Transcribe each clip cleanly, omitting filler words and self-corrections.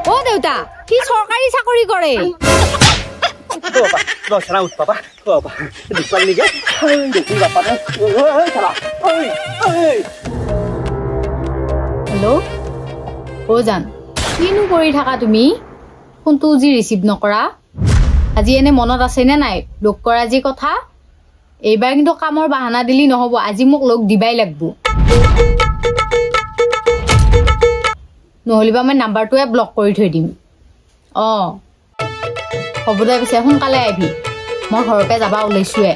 ও দেউতা কি সৰকাৰি চাকৰি কৰে হেল্ল' ও জান কিনো কৰি থাকা তুমি ফোনটো যি ৰিচিভ নকৰা আজি এনে মনত আছে নে নাই লগ কৰা যি কথা এইবাৰ কিন্তু কামৰ বাহানা দিলি নহব আজি মোক লগ দিবাই লাগব নহলিবা মই নাম্বাৰটোৱে ব্লক কৰি থৈ দিম হ'ব দে পিছে সোনকালে আহিবি মই ঘৰতে যাবা ওলাইছোৱে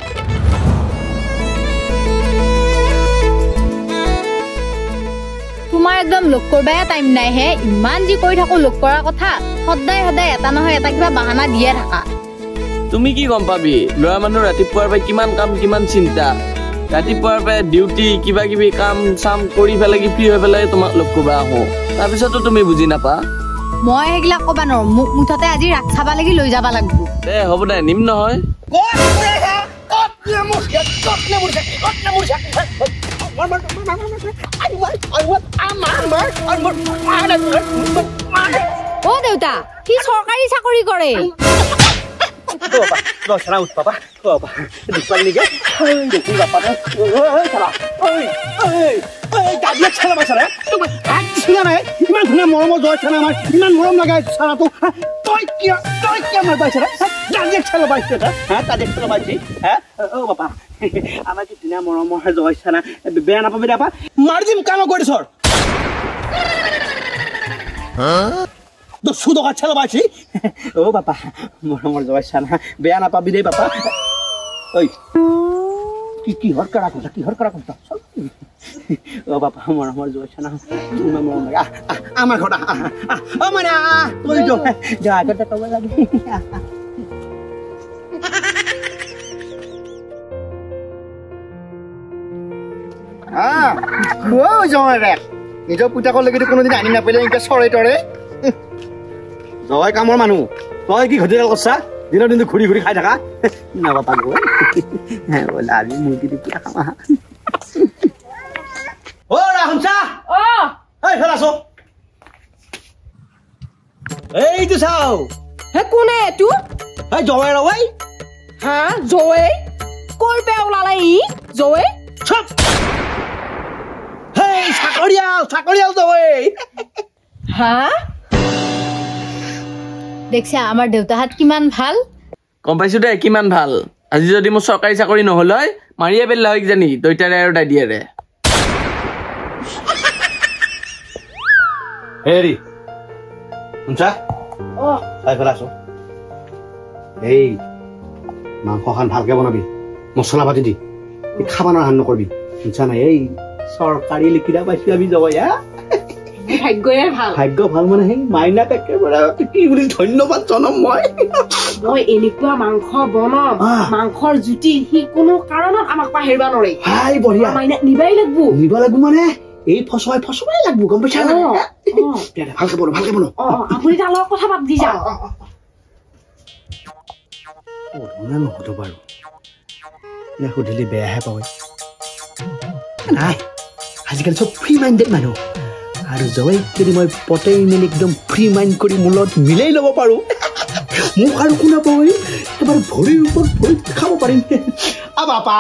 তোমাৰ একদম লগ কৰবাই টাইম নাই হে ইমান যি কৰি থাকো লগ কৰাৰ কথা সদায় সদায় এটা নহয় এটা কিবা বাহানা দিয়ে থাকা তুমি কি গম পাবি ল'ৰা মানুহ ৰাতিপুৱাৰ পৰা কিমান কাম কিমান চিন্তা ৰাতিপুৱাৰ পৰা ডিউটি কিবা কিবি কাম চাম কৰি পেলাই ফ্ৰী হৈ পেলাই তোমাক লগ কৰিব আহোঁ তাৰপিছতো তুমি বুজি নাপা মই সেইগিলাক ক'বা নোৱাৰো মোক মুঠতে আজি ৰাত চাবা লাগি লৈ যাবা লাগব দে হ'ব দে নিম নহয় ও দেউতা কি সরকারি চাকরি করে মৰমৰ জয় চানা আমাৰ ইমান মৰম লগাই চানাটো তই কিয় আমাৰ পাইছে দাদিয়েক চালা পাইছে দাদিয়েক চালা পাইছে অ বাপা আমাৰ কি ধুনীয়া মৰমৰ জয় চানা বেয়া নাপাবি দাপা মাৰি দিম কাম কৰিছ সুদকা চালা পাইছি অ বাপা মৰমৰ জয় চানা বেয়া নাপাবি দেই বাপা ঐ কিহৰ কৰা কথা ও বাপা মৰমৰ জয় চানা ইমান মৰম লাগে আমাৰ ঘৰত অ মানে তই যা আগতে ক'ব লাগে নিজৰ পুতাকৰ লেগি কোনোদিন আনি নাপালে এনেকে চৰে তৰে জয় কামৰ মানুহ তই কি ঘটিয়াল কৰছা দিনৰ দিনটো ঘূৰি ঘূৰি খাই থাকা নাপাপা গৈ বোলে আজি মুৰ্গী দি পুৰা খাম অ ৰাহুনছা এই ফেল আছো এইটো চাও হে কোনে এটো এই জয় ৰৈ হা জয় কৰ পে ওলালে ই জয় চপ হেই চাকৰিয়াল জয় হা দেখছা আমাৰ দেউতাহাত কিমান ভাল গম পাইছো দে কিমান ভাল আজি যদি মোৰ চৰকাৰী চাকৰি নহল হয় মাৰিয়ে পেলালে হয় কিজানি দৈতাৰে আৰু দাদিয়াৰে হেৰি শুনছা চাই ফেল আছো এই মাংসখন ভালকে বনাবি মছলা পাতি দি খাবা নাহান নকৰবি শুনছা নাই এই চৰকাৰী লিখিৰা পাইছো আমি জয় ভাগ্য ভাল মানে সেই মাইনাক একেবাৰে কি বুলি ধন্যবাদ জনাম মই এনেকুৱা মাংস বনাম মাংসৰ জুতি সি কোনো কাৰণত আমাক পাহৰিব নোৱাৰে হাই বঢ়িয়া মাইনাক নিবাই লাগব মানে এই ফচৱাই লাগব গম পাইছা না ভালকে বনো আপুনি তাৰ লগত কথা পাতি যা ধুনীয়া নহতো বাৰু এনে সুধিলে বেয়াহে পাব নাই আজিকালি চব ফ্ৰী মাইণ্ডেড মানুহ আৰু জয় যদি মই পটেই মেলি একদম ফ্ৰী মাইণ্ড কৰি মোৰ লগত মিলাই ল'ব পাৰোঁ মোক আৰু কোনে পাবই এবাৰ ভৰিৰ ওপৰত ভৰি খাব পাৰিম বাপা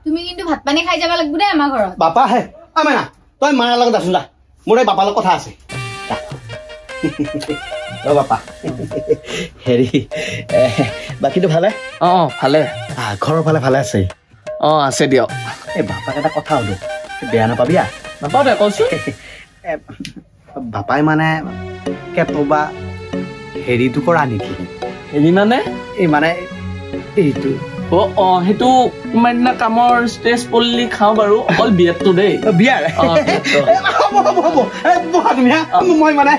তুমি কিন্তু ভাত পানী খাই যাব লাগিব দেই আমাৰ ঘৰত বাপা হে মাইনা তই মাৰ লগত আছোন যা মোৰ এই বাপাৰ লগত কথা আছে অ বাপা হেৰি বাকীটো ভালে ভালে ঘৰৰ ফালে ভালে আছে আছে দিয়ক এই বাপাক এটা কথা সুধো বেয়া নাপাবি নাপাওঁ দে কচোন বাপাই মানে কেতবা হেৰিটো কৰা নেকি হেৰি মানে এই মানে এইটো সেইটো ইমান দিনা কামৰ ষ্ট্ৰেছ পল্লি খাওঁ বাৰু অকল বিয়াতটো দেই বিয়াৰ হ'ব বহা তুমি মই মানে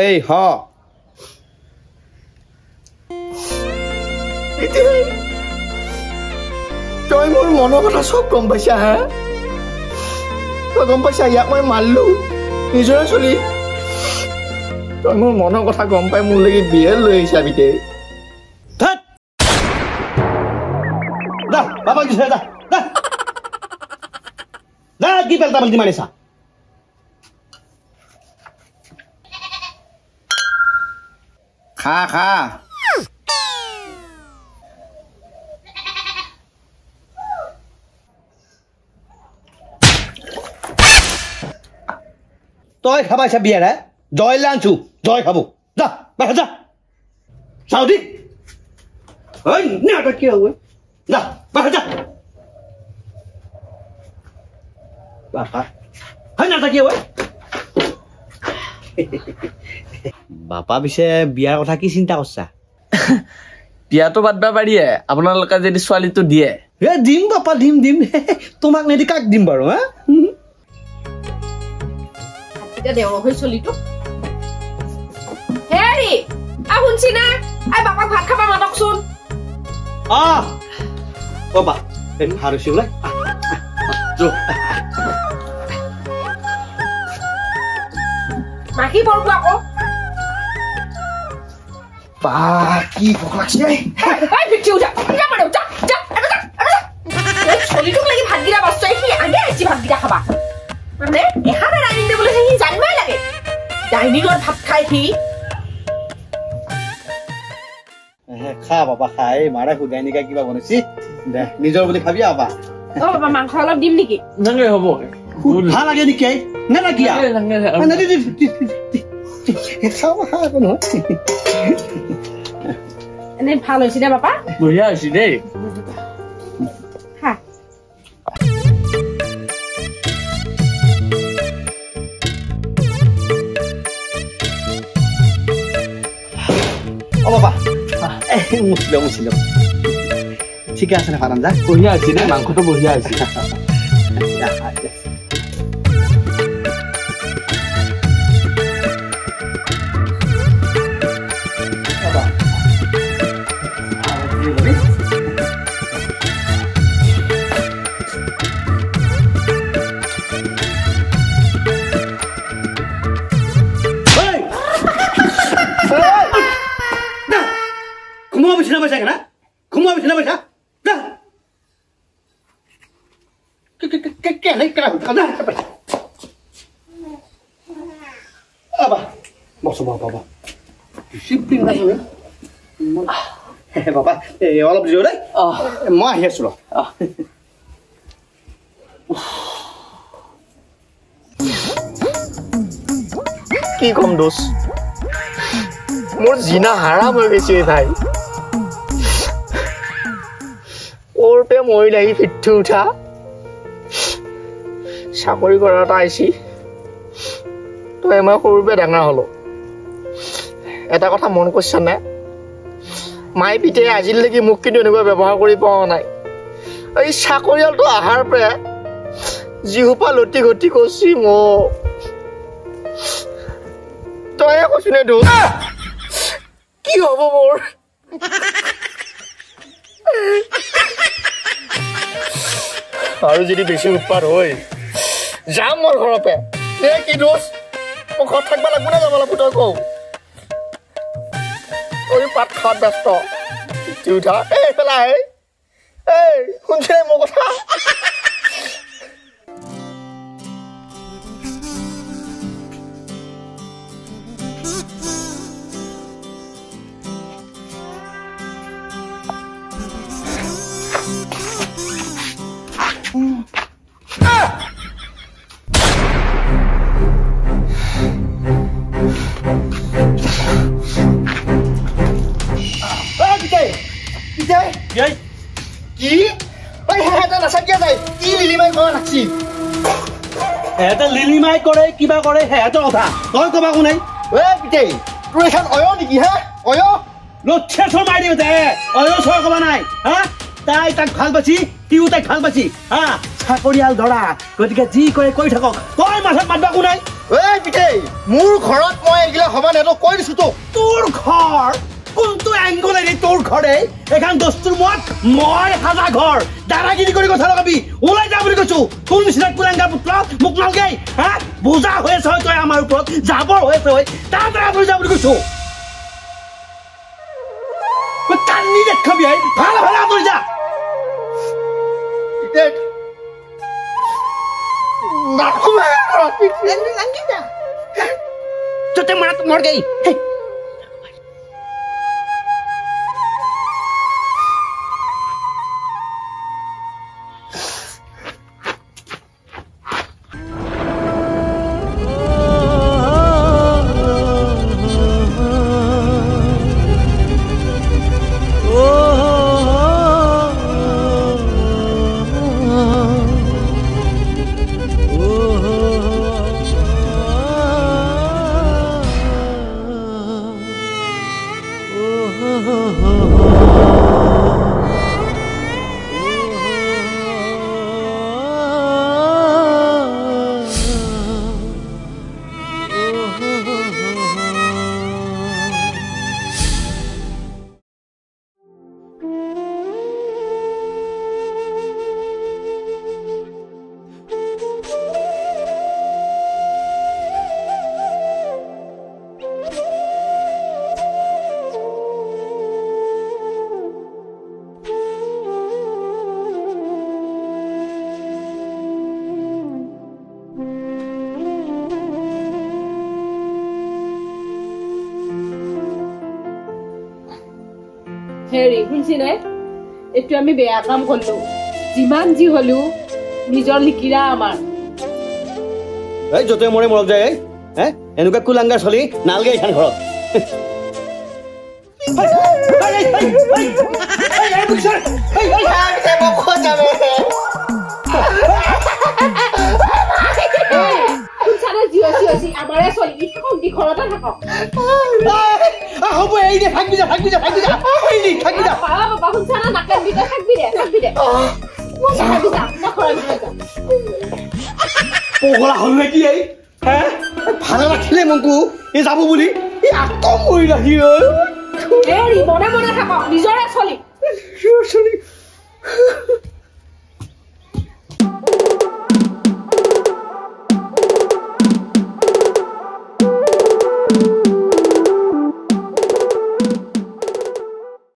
এই হ তই মোৰ মনৰ কথা চব গম পাইছা হা তই গম পাইছা ইয়াক মই মাৰিলো নিজৰে চলি তই মোৰ মনৰ কথা গম পাই মোৰ লাগি বিয়ে লৈ আহিছা বিতে বাবা দিছে কি পেলতা পেলতি মাৰিছা খা খা তই খাবাইছা বিয়াৰে জয় লাঞ্চু জয় খাব যা বাহিৰ যা চাও দি ঐ নাটক কি হ'ব যা বাহিৰ যা বাপা হয় নাটক কি হ'ব বাপা পিছে বিয়াৰ কথা কি চিন্তা কৰছা বিয়াটো পাতবা পাৰিয়ে আপোনালোকে যদি ছোৱালীটো দিয়ে দিম বাপা দিম তোমাক নেদি কাক দিম বাৰু হা দেওৰ হৈ চলিটো হেৰি শুনছি না বাপাক ভাত খাবা মাতকচোন বাবা ভাত হৈছে বোলে মাখি পৰব আকৌ বা কি ভোক লাগছে চলিটোক লাগি ভাতগিৰা বাস্তু সি আগে আহিছি ভাতগিৰা খাবা মানে এখানে ডাইনিং টেবুল আছে সি জানিবই লাগে ডাইনিঙত ভাত খাই সি খা বাবা খা এই মাৰে সুদাই নিকা কিবা বনাইছি দে নিজৰ বুলি খাবি বাবা বাবা মাংস অলপ দিম নেকি নালাগে হ'ব ভাল লাগে নেকি নালাগিয়া এনে ভাল হৈছে দে বাপা বঢ়িয়া হৈছে দেই খা বাবা মুছিলো ঠিকে আছে ভাত আঞ্জা বঢ়িয়া হৈছে দেই মাংসটো বঢ়িয়া হৈছে বাবা অলপ দিও দেই মই আহি আছো কি কম দোষ মোৰ জিনা হাৰাম হৈ গৈছে ভাই ওৰপে মৰিলে আহি ফিঠি উঠা চাকৰি কৰা এটা আহিছি তই মই সৰুপে ডাঙৰ হলো এটা কথা মন কৰিছা নে মায়ে পিতে আজিলৈকে মোক কিন্তু এনেকুৱা ব্যৱহাৰ কৰি পোৱা নাই এই চাকৰিয়ালটো আহাৰ পৰা যিহোপা লটি ঘটি কৰিছি মোক তই কৈছোনে দোষ কি হব মোৰ আৰু যদি বেছি উৎপাত হয় যাম মোৰ ঘৰৰ পৰা কি দোষ মই ঘৰত থাকিব লাগিব না যাব লাগিব তই কওঁ তই পাত খোৱাত ব্যস্ত উঠা এইফালে আহে এই শুনছে মোৰ কথা লিলিমাই কৰে কিবা কৰে সেহেঁতৰ কথা তই কবা কোনে পিতেই তোৰ এখন অয় নেকি হে অয় লক্ষে চৰ মাৰি দিওঁ দে অয় চৰ কবা নাই হা তাই তাক ভাল পাইছি সিও তাইক ভাল পাইছি হা চাকৰিয়াল ধৰা গতিকে যি কৰে কৈ থাকক তই মাথাত মাতবা কোনে পিতেই মোৰ ঘৰত মই এইগিলা হবা নেতো কৈ দিছো তোৰ ঘৰ কোনটো এংগলেৰে তোৰ ঘৰে এখন দস্তুৰ মত মই সাজা ঘৰ দাদাগিৰি কৰি কথা লগাবি ওলাই যা বুলি কৈছো কোন নিচিনা কুলাংগা পুত্ৰ মোক নালগে হা বোজা হৈ আছে তই আমাৰ ওপৰত জাবৰ হৈ আছে তাৰ পৰা আপুনি যা বুলি কৈছো কান্দি দেখাবি ভাল ভাল আঁতৰি যা te mato morgue hey হেৰি শুনছিনে এইটো আমি বেয়া কাম কৰিলো যিমান যি হলেও নিজৰ লিকিৰা আমাৰ এই যতে মৰে মৰক যায় হে এনেকুৱা কুলাংগাৰ চলি নালগে এইখান ঘৰত আমাৰে চলি ঘৰতে থাকক হ'ব এই দে থাকবি যা বাবা শুনছানা নাকাবি দে থাকবি দে পগলা হল নেকি এই হ্যাঁ ভালো রাখিলে মনকু এই যাব বুলি এই আতম মৰি ৰাখি মনে মনে থাকক নিজৰে চলি